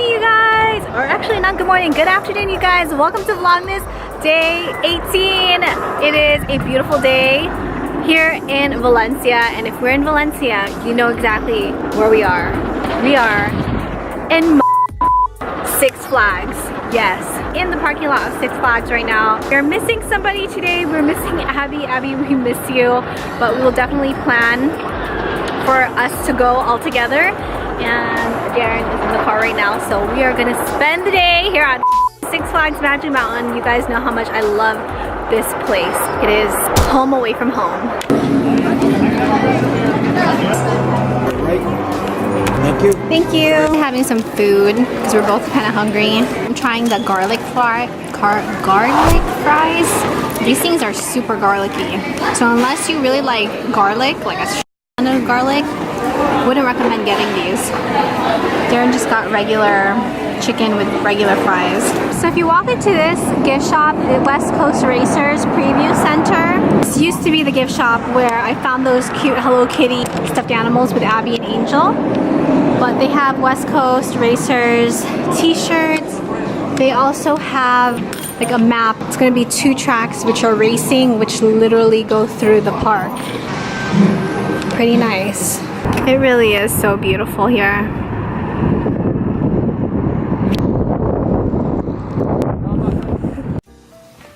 morning, you guys, or actually not good morning, good afternoon, you guys. Welcome to Vlogmas day 18. It is a beautiful day here in Valencia, and if we're in Valencia, you know exactly where we are. We are in Six Flags. Yes, in the parking lot of Six Flags right now. We're missing somebody today. We're missing Abby. Abby, we miss you, but we will definitely plan for us to go all together. And Darren is in the car right now, so we are gonna spend the day here at Six Flags Magic Mountain. You guys know how much I love this place. It is home away from home. Thank you. Thank you. Having some food because we're both kind of hungry. I'm trying the garlic fries. These things are super garlicky. So unless you really like garlic, like a ton of garlic, wouldn't recommend getting these. Darren just got regular chicken with regular fries. So if you walk into this gift shop, the West Coast Racers Preview Center, this used to be the gift shop where I found those cute Hello Kitty stuffed animals with Abby and Angel. But they have West Coast Racers t-shirts. They also have like a map. It's gonna be 2 tracks which are racing, which literally go through the park. Pretty nice. It really is so beautiful here.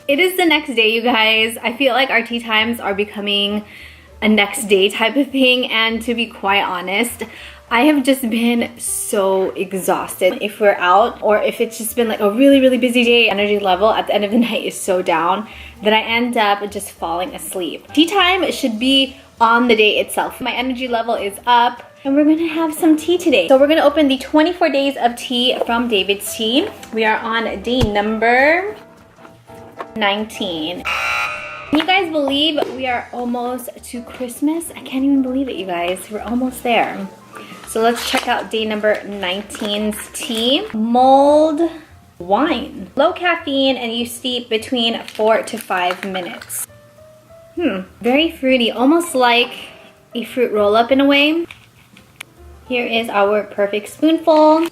It is the next day, you guys. I feel like our tea times are becoming a next day type of thing, and to be quite honest, I have just been so exhausted. If we're out or if it's just been like a really busy day, energy level at the end of the night is so down that I end up just falling asleep. Tea time should be on the day itself. My energy level is up and we're gonna have some tea today. So we're gonna open the 24 days of tea from David's Tea. We are on day number 19. Can you guys believe we are almost to Christmas? I can't even believe it, you guys. We're almost there. So let's check out day number 19's tea. Mulled wine. Low caffeine, and you steep between 4 to 5 minutes. Very fruity, almost like a fruit roll-up in a way. Here is our perfect spoonful.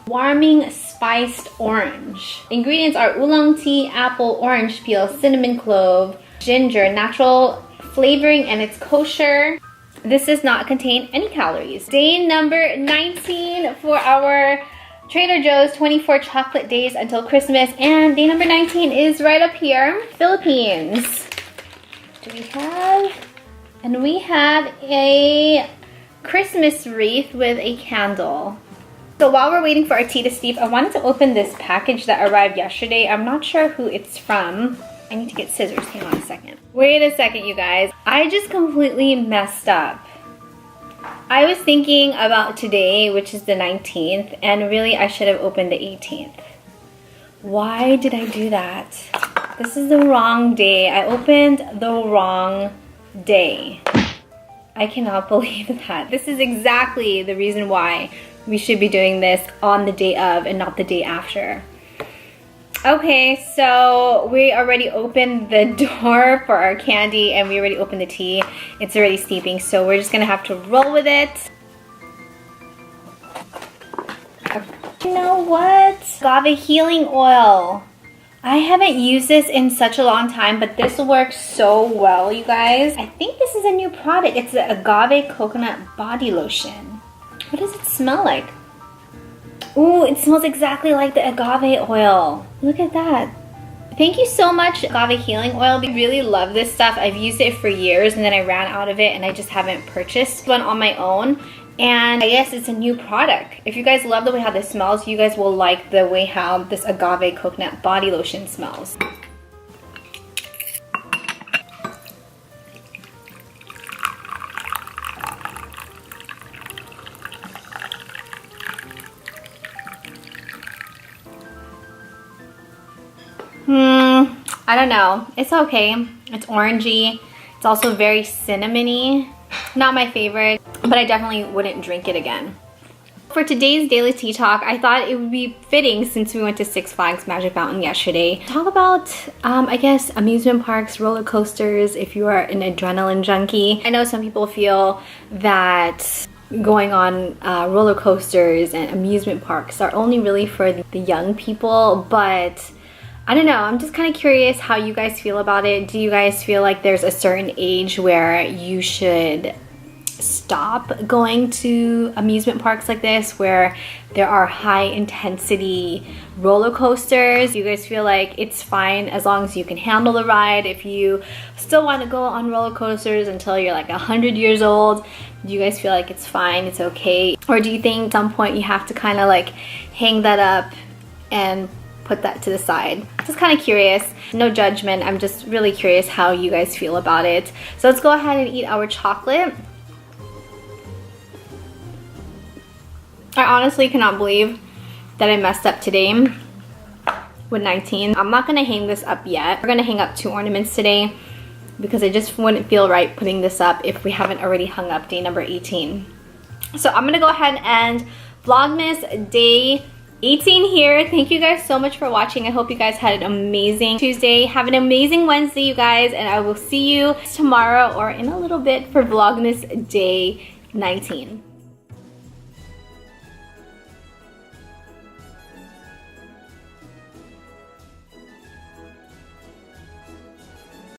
Warming spiced orange. Ingredients are oolong tea, apple, orange peel, cinnamon clove, ginger, natural flavoring, and it's kosher. This does not contain any calories. Day number 19 for our Trader Joe's 24 chocolate days until Christmas, and day number 19 is right up here, Philippines. Do we have? And we have a Christmas wreath with a candle. So while we're waiting for our tea to steep, I wanted to open this package that arrived yesterday. I'm not sure who it's from. I need to get scissors, hang on a second. Wait a second, you guys. I just completely messed up. I was thinking about today, which is the 19th, and really I should have opened the 18th. Why did I do that? This is the wrong day. I opened the wrong day. I cannot believe that. This is exactly the reason why we should be doing this on the day of and not the day after. Okay, so we already opened the door for our candy and we already opened the tea. It's already steeping, so we're just gonna have to roll with it. You know what? Agave healing oil. I haven't used this in such a long time, but this works so well, you guys. I think this is a new product. It's the agave coconut body lotion. What does it smell like? Ooh, it smells exactly like the agave oil. Look at that. Thank you so much, Agave Healing Oil. I really love this stuff. I've used it for years and then I ran out of it and I just haven't purchased one on my own. And I guess it's a new product. If you guys love the way how this smells, you guys will like the way how this agave coconut body lotion smells. I don't know. It's okay. It's orangey. It's also very cinnamony. Not my favorite, but I definitely wouldn't drink it again. For today's Daily Tea Talk, I thought it would be fitting since we went to Six Flags Magic Mountain yesterday. Talk about, I guess, amusement parks, roller coasters, if you are an adrenaline junkie. I know some people feel that going on roller coasters and amusement parks are only really for the young people, but I don't know, I'm just kind of curious how you guys feel about it. Do you guys feel like there's a certain age where you should stop going to amusement parks like this where there are high intensity roller coasters? Do you guys feel like it's fine as long as you can handle the ride? If you still want to go on roller coasters until you're like 100 years old, do you guys feel like it's fine, it's okay? Or do you think at some point you have to kind of like hang that up and put that to the side? Just kind of curious. No judgment, I'm just really curious how you guys feel about it. So let's go ahead and eat our chocolate. I honestly cannot believe that I messed up today with 19. I'm not gonna hang this up yet. We're gonna hang up 2 ornaments today because it just wouldn't feel right putting this up if we haven't already hung up day number 18. So I'm gonna go ahead and Vlogmas day 18 here. Thank you guys so much for watching. I hope you guys had an amazing Tuesday. Have an amazing Wednesday, you guys, and I will see you tomorrow or in a little bit for Vlogmas day 19.